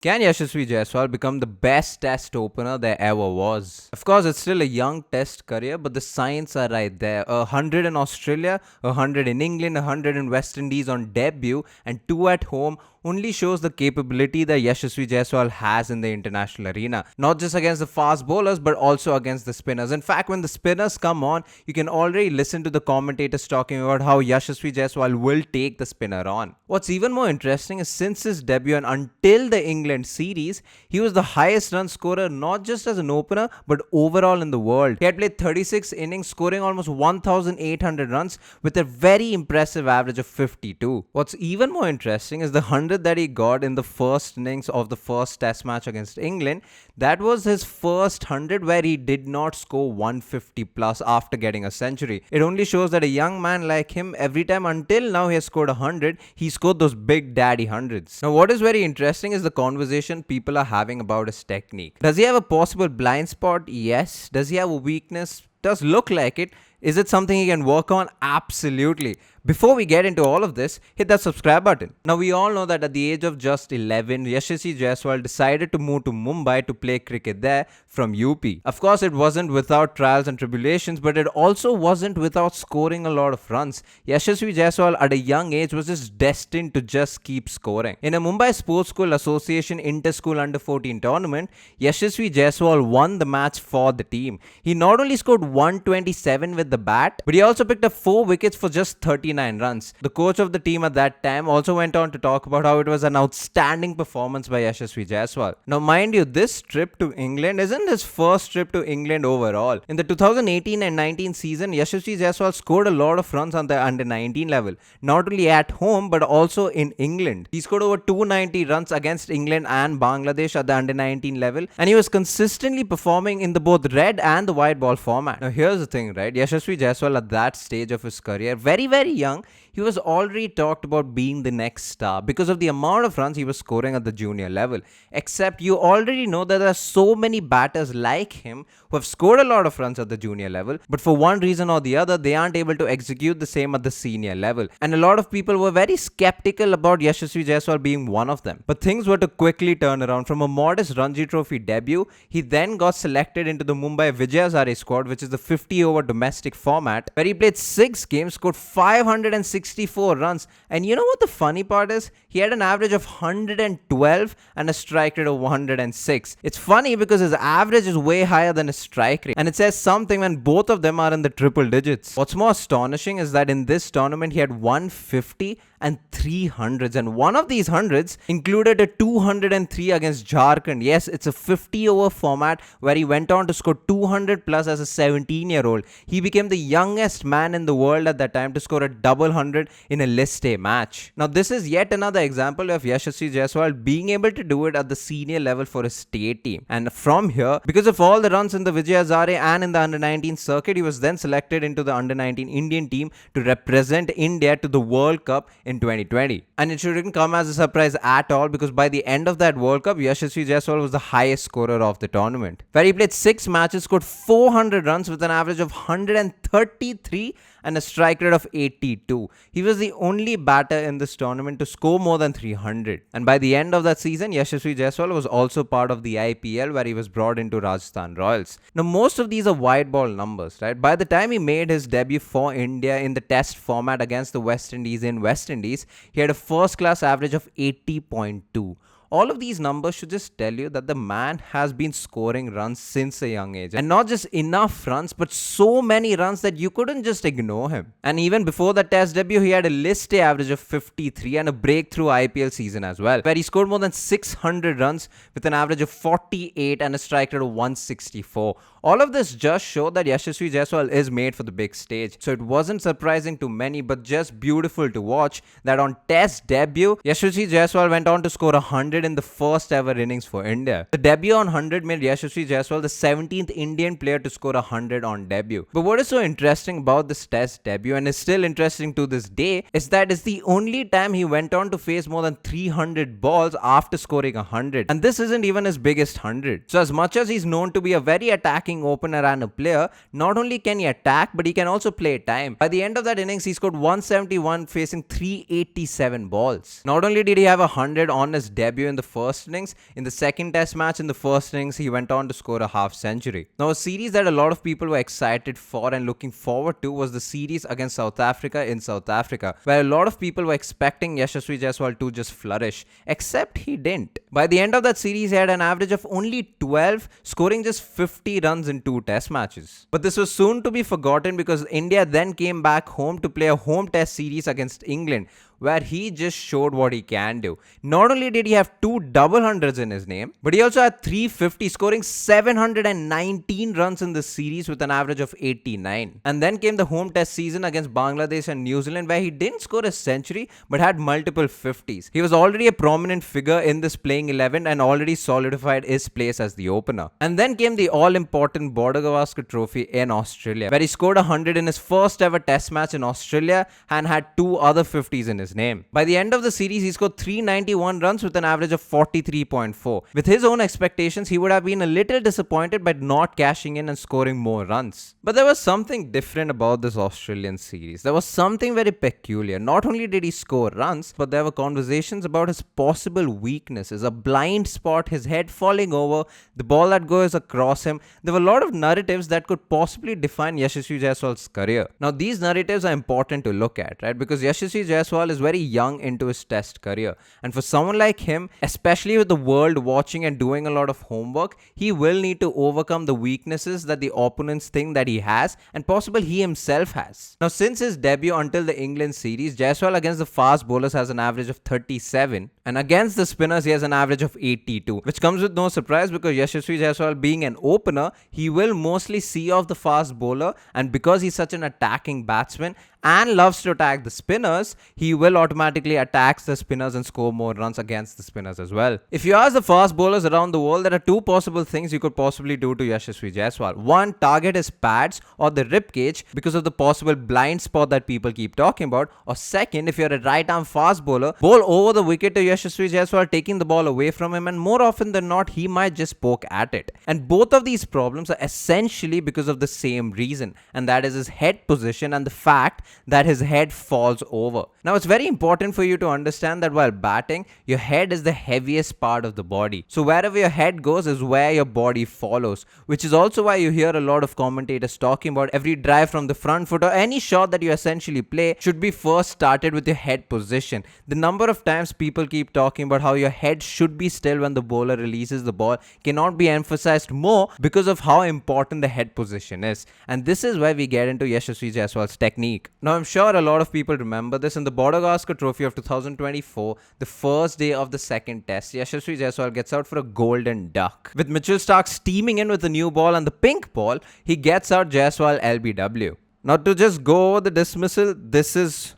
Can Yashasvi Jaiswal become the best test opener there ever was? Of course, it's still a young test career, but the signs are right there. 100 in Australia, 100 in England, 100 in West Indies on debut, and 2 at home only shows the capability that Yashasvi Jaiswal has in the international arena. Not just against the fast bowlers, but also against the spinners. In fact, when the spinners come on, you can already listen to the commentators talking about how Yashasvi Jaiswal will take the spinner on. What's even more interesting is since his debut and until the England series, he was the highest run scorer not just as an opener, but overall in the world. He had played 36 innings, scoring almost 1,800 runs with a very impressive average of 52. What's even more interesting is the 100 that he got in the first innings of the first test match against England. That was his first 100 where he did not score 150 plus after getting a century. It only shows that a young man like him, every time until now he has scored 100, he scored those big daddy hundreds. Now what is very interesting is the conversation people are having about his technique. Does he have a possible blind spot? Yes. Does he have a weakness? Does look like it. Is it something he can work on? Absolutely. Before we get into all of this, hit that subscribe button. Now we all know that at the age of just 11, Yashasvi Jaiswal decided to move to Mumbai to play cricket there from UP. Of course, it wasn't without trials and tribulations, but it also wasn't without scoring a lot of runs. Yashasvi Jaiswal at a young age was just destined to just keep scoring. In a Mumbai Sports School Association Inter-School Under-14 tournament, Yashasvi Jaiswal won the match for the team. He not only scored 127 with the bat, but he also picked up 4 wickets for just 39 runs. The coach of the team at that time also went on to talk about how it was an outstanding performance by Yashasvi Jaiswal. Now mind you, this trip to England isn't his first trip to England overall. In the 2018 and 19 season, Yashasvi Jaiswal scored a lot of runs on the under 19 level, not only at home but also in England. He scored over 290 runs against England and Bangladesh at the under 19 level, and he was consistently performing in the both red and the white ball format. Now here's the thing, right? Yashasvi Jaiswal at that stage of his career, very young, he was already talked about being the next star because of the amount of runs he was scoring at the junior level. Except you already know that there are so many batters like him who have scored a lot of runs at the junior level, but for one reason or the other, they aren't able to execute the same at the senior level. And a lot of people were very skeptical about Yashasvi Jaiswal being one of them. But things were to quickly turn around. From a modest Ranji Trophy debut, he then got selected into the Mumbai Vijayazare squad, which is the 50-over domestic format, where he played 6 games, scored 564 runs, and you know what the funny part is? He had an average of 112 and a strike rate of 106. It's funny because his average is way higher than his strike rate, and it says something when both of them are in the triple digits. What's more astonishing is that in this tournament he had 150 and 300s, and one of these hundreds included a 203 against Jharkhand. Yes, it's a 50-over format where he went on to score 200 plus as a 17-year-old. He became the youngest man in the world at that time to score a double 100 in a list A match. Now this is yet another example of Yashasvi Jaiswal being able to do it at the senior level for his state team. And from here, because of all the runs in the Vijayazare and in the under-19 circuit, he was then selected into the under-19 Indian team to represent India to the World Cup in 2020. And it shouldn't come as a surprise at all because by the end of that World Cup, Yashasvi Jaiswal was the highest scorer of the tournament, where he played 6 matches, scored 400 runs with an average of 133 and a strike rate of 82. He was the only batter in this tournament to score more than 300. And by the end of that season, Yashasvi Jaiswal was also part of the IPL, where he was brought into Rajasthan Royals. Now most of these are white ball numbers, right? By the time he made his debut for India in the test format against the West Indies in West Indies, he had a first class average of 80.2. All of these numbers should just tell you that the man has been scoring runs since a young age. And not just enough runs, but so many runs that you couldn't just ignore him. And even before the test debut, he had a list A average of 53 and a breakthrough IPL season as well, where he scored more than 600 runs with an average of 48 and a strike rate of 164. All of this just showed that Yashasvi Jaiswal is made for the big stage. So it wasn't surprising to many, but just beautiful to watch that on test debut, Yashasvi Jaiswal went on to score 100 in the first ever innings for India. The debut on 100 made Yashasvi Jaiswal the 17th Indian player to score 100 on debut. But what is so interesting about this test debut, and is still interesting to this day, is that it's the only time he went on to face more than 300 balls after scoring 100. And this isn't even his biggest 100. So as much as he's known to be a very attacking attacking opener and a player, not only can he attack, but he can also play time. By the end of that innings, he scored 171 facing 387 balls. Not only did he have 100 on his debut in the first innings, in the second test match in the first innings, he went on to score a half century. Now, a series that a lot of people were excited for and looking forward to was the series against South Africa in South Africa, where a lot of people were expecting Yashasvi Jaiswal to just flourish, except he didn't. By the end of that series, he had an average of only 12, scoring just 50 runs in 2 test matches. But this was soon to be forgotten because India then came back home to play a home test series against England, where he just showed what he can do. Not only did he have 2 double hundreds in his name, but he also had 350, scoring 719 runs in this series with an average of 89. And then came the home test season against Bangladesh and New Zealand, where he didn't score a century but had multiple 50s. He was already a prominent figure in this playing 11 and already solidified his place as the opener. And then came the all-important Border Gavaskar Trophy in Australia, where he scored 100 in his first ever test match in Australia and had 2 other 50s in his name. By the end of the series, he scored 391 runs with an average of 43.4. With his own expectations, he would have been a little disappointed by not cashing in and scoring more runs. But there was something different about this Australian series. There was something very peculiar. Not only did he score runs, but there were conversations about his possible weaknesses, a blind spot, his head falling over, the ball that goes across him. There were a lot of narratives that could possibly define Yashasvi Jaiswal's career. Now, these narratives are important to look at, right? Because Yashasvi Jaiswal is very young into his test career, and for someone like him, especially with the world watching and doing a lot of homework, he will need to overcome the weaknesses that the opponents think that he has and possibly he himself has. Now, since his debut until the England series, Jaiswal against the fast bowlers has an average of 37, and against the spinners he has an average of 82, which comes with no surprise because Yashasvi Jaiswal being an opener, he will mostly see off the fast bowler, and because he's such an attacking batsman and loves to attack the spinners, he will automatically attack the spinners and score more runs against the spinners as well. If you ask the fast bowlers around the world, there are 2 possible things you could possibly do to Yashasvi Jaiswal. One, target his pads or the rib cage because of the possible blind spot that people keep talking about. Or second, if you're a right arm fast bowler, bowl over the wicket to Yashasvi Jaiswal, taking the ball away from him, and more often than not, he might just poke at it. And both of these problems are essentially because of the same reason, and that is his head position and the fact that his head falls over. Now, it's very important for you to understand that while batting, your head is the heaviest part of the body. So wherever your head goes is where your body follows, which is also why you hear a lot of commentators talking about every drive from the front foot or any shot that you essentially play should be first started with your head position. The number of times people keep talking about how your head should be still when the bowler releases the ball cannot be emphasized more because of how important the head position is. And this is where we get into Yashasvi Jaiswal's technique. Now, I'm sure a lot of people remember this. In the Border Gavaskar Trophy of 2024, the first day of the second test, Yashasvi Jaiswal gets out for a golden duck. With Mitchell Starc steaming in with the new ball and the pink ball, he gets out Jaiswal LBW. Now, to just go over the dismissal, this is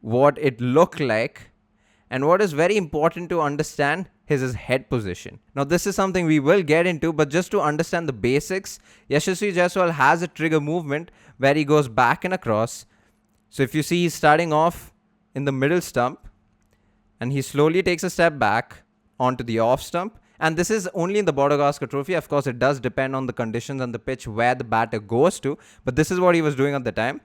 what it looked like. And what is very important to understand is his head position. Now, this is something we will get into, but just to understand the basics, Yashasvi Jaiswal has a trigger movement where he goes back and across. So if you see, he's starting off in the middle stump and he slowly takes a step back onto the off stump. And this is only in the Border Gavaskar Trophy. Of course, it does depend on the conditions and the pitch where the batter goes to. But this is what he was doing at the time.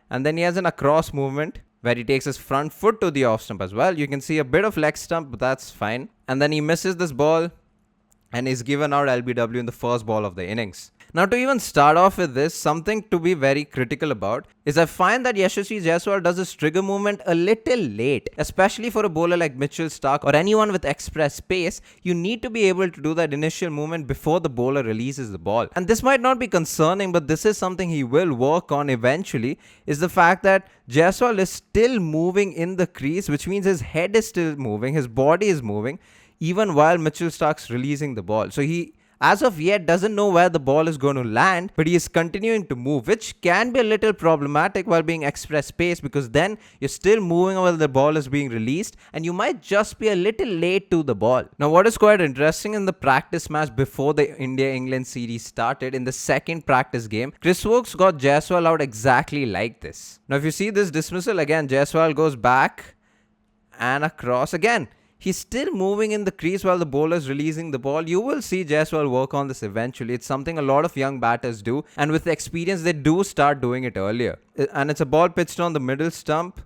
And then he has an across movement where he takes his front foot to the off stump as well. You can see a bit of leg stump, but that's fine. And then he misses this ball and is given out LBW in the first ball of the innings. Now, to even start off with this, something to be very critical about is I find that Yashasvi Jaiswal does his trigger movement a little late, especially for a bowler like Mitchell Starc or anyone with express pace. You need to be able to do that initial movement before the bowler releases the ball. And this might not be concerning, but this is something he will work on eventually, is the fact that Jaiswal is still moving in the crease, which means his head is still moving, his body is moving, even while Mitchell Starc's releasing the ball. So he, as of yet, doesn't know where the ball is going to land, but he is continuing to move, which can be a little problematic while being express pace, because then you're still moving while the ball is being released and you might just be a little late to the ball. Now, what is quite interesting, in the practice match before the India-England series started, in the second practice game, Chris Woakes got Jaiswal out exactly like this. Now, if you see this dismissal again, Jaiswal goes back and across again. He's still moving in the crease while the bowler is releasing the ball. You will see Jaiswal work on this eventually. It's something a lot of young batters do, and with experience, they do start doing it earlier. And it's a ball pitched on the middle stump.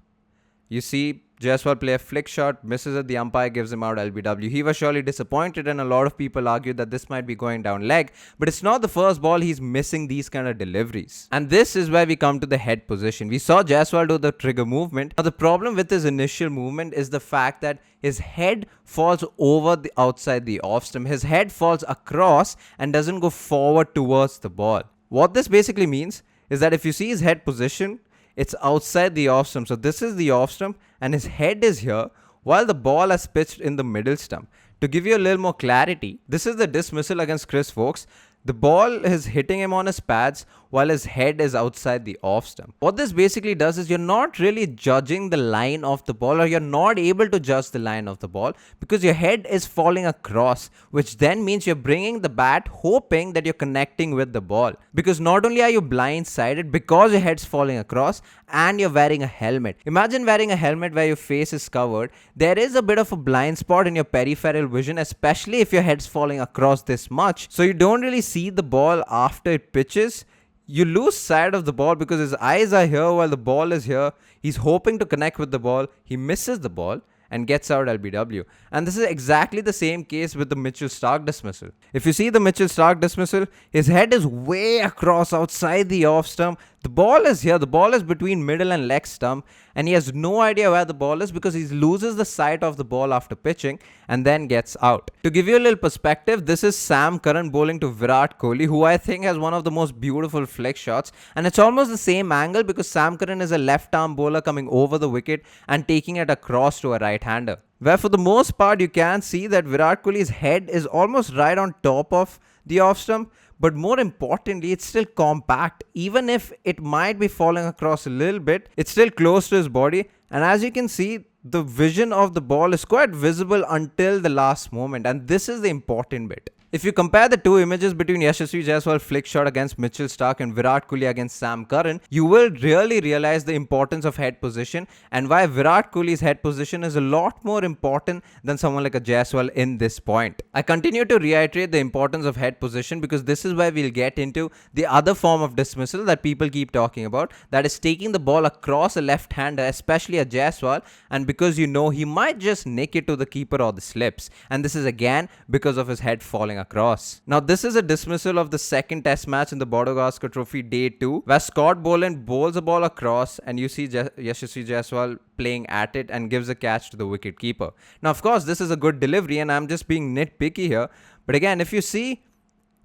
You see Jaiswal play a flick shot, misses it, the umpire gives him out LBW. He was surely disappointed, and a lot of people argued that this might be going down leg, but it's not the first ball he's missing these kind of deliveries. And this is where we come to the head position. We saw Jaiswal do the trigger movement. Now the problem with his initial movement is the fact that his head falls over the outside the off stump. His head falls across and doesn't go forward towards the ball. What this basically means is that if you see his head position, it's outside the off stump. So this is the off stump and his head is here while the ball has pitched in the middle stump. To give you a little more clarity, this is the dismissal against Chris Vokes. The ball is hitting him on his pads while his head is outside the off stump. What this basically does is you're not really judging the line of the ball, or you're not able to judge the line of the ball because your head is falling across, which then means you're bringing the bat hoping that you're connecting with the ball. Because not only are you blindsided because your head's falling across and you're wearing a helmet. Imagine wearing a helmet where your face is covered. There is a bit of a blind spot in your peripheral vision, especially if your head's falling across this much. So you don't really see the ball after it pitches. You lose sight of the ball because his eyes are here while the ball is here. He's hoping to connect with the ball. He misses the ball and gets out LBW. And this is exactly the same case with the Mitchell Starc dismissal. If you see the Mitchell Starc dismissal, his head is way across outside the off stump. The ball is here. The ball is between middle and leg stump. And he has no idea where the ball is because he loses the sight of the ball after pitching and then gets out. To give you a little perspective, this is Sam Curran bowling to Virat Kohli, who I think has one of the most beautiful flick shots. And it's almost the same angle because Sam Curran is a left-arm bowler coming over the wicket and taking it across to a right-hander. Where for the most part, you can see that Virat Kohli's head is almost right on top of the off stump. But more importantly, it's still compact. Even if it might be falling across a little bit, it's still close to his body. And as you can see, the vision of the ball is quite visible until the last moment. And this is the important bit. If you compare the two images between Yashasvi Jaiswal flick shot against Mitchell Starc and Virat Kohli against Sam Curran, you will really realize the importance of head position and why Virat Kohli's head position is a lot more important than someone like a Jaiswal in this point. I continue to reiterate the importance of head position because this is where we'll get into the other form of dismissal that people keep talking about, that is taking the ball across a left-hander, especially a Jaiswal, and because you know he might just nick it to the keeper or the slips. And this is again because of his head falling across. Now this is a dismissal of the second test match in the Bodogaskar Trophy Day 2 where Scott Boland bowls a ball across and you see Yashasvi Jaiswal playing at it and gives a catch to the wicket keeper. Now of course this is a good delivery and I'm just being nitpicky here, but again if you see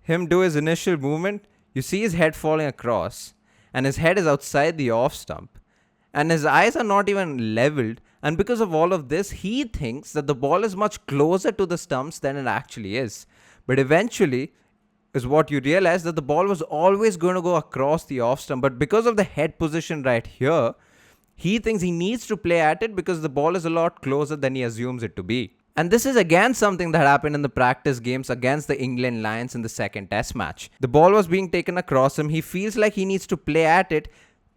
him do his initial movement, you see his head falling across and his head is outside the off stump and his eyes are not even leveled, and because of all of this he thinks that the ball is much closer to the stumps than it actually is. But eventually is what you realize that the ball was always going to go across the off stump. But because of the head position right here, he thinks he needs to play at it because the ball is a lot closer than he assumes it to be. And this is again something that happened in the practice games against the England Lions in the second test match. The ball was being taken across him. He feels like he needs to play at it.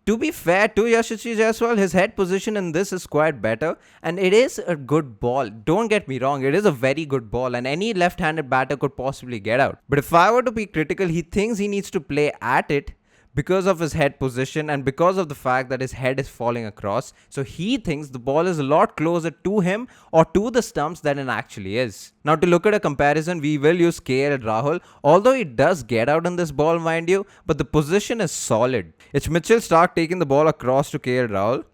To be fair to Yashasvi Jaiswal, his head position in this is quite better and it is a good ball. Don't get me wrong, it is a very good ball and any left-handed batter could possibly get out. But if I were to be critical, he thinks he needs to play at it because of his head position and because of the fact that his head is falling across. So he thinks the ball is a lot closer to him or to the stumps than it actually is. Now to look at a comparison, we will use KL Rahul, although he does get out on this ball mind you, but the position is solid. It's Mitchell Starc taking the ball across to KL Rahul.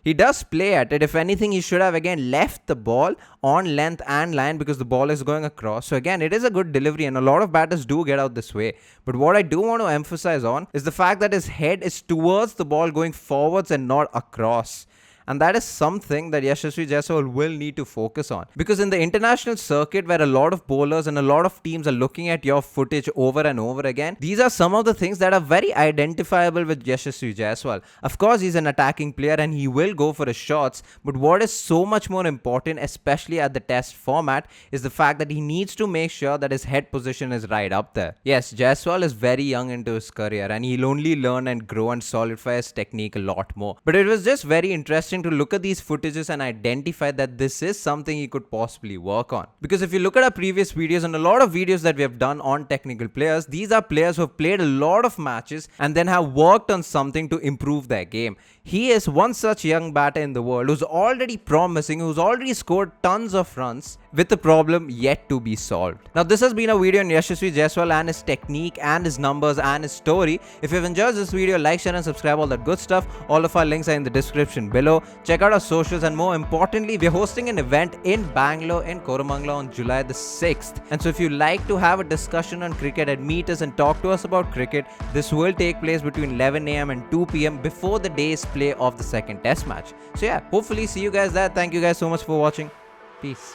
He does play at it. If anything, he should have again left the ball on length and line because the ball is going across. So again, it is a good delivery and a lot of batters do get out this way. But what I do want to emphasize on is the fact that his head is towards the ball going forwards and not across. And that is something that Yashasvi Jaiswal will need to focus on. Because in the international circuit where a lot of bowlers and a lot of teams are looking at your footage over and over again, these are some of the things that are very identifiable with Yashasvi Jaiswal. Of course, he's an attacking player and he will go for his shots. But what is so much more important, especially at the test format, is the fact that he needs to make sure that his head position is right up there. Yes, Jaiswal is very young into his career and he'll only learn and grow and solidify his technique a lot more. But it was just very interesting refreshing to look at these footages and identify that this is something he could possibly work on. Because if you look at our previous videos and a lot of videos that we have done on technical players, these are players who have played a lot of matches and then have worked on something to improve their game. He is one such young batter in the world who's already promising, who's already scored tons of runs with the problem yet to be solved. Now, this has been a video on Yashasvi Jaiswal and his technique and his numbers and his story. If you've enjoyed this video, like, share and subscribe, all that good stuff. All of our links are in the description below. Check out our socials, and more importantly, we're hosting an event in Bangalore in Koramangala on July the 6th. And so if you like to have a discussion on cricket and meet us and talk to us about cricket, this will take place between 11 AM and 2 PM before the day's play of the second test match. So yeah, hopefully see you guys there. Thank you guys so much for watching. Peace.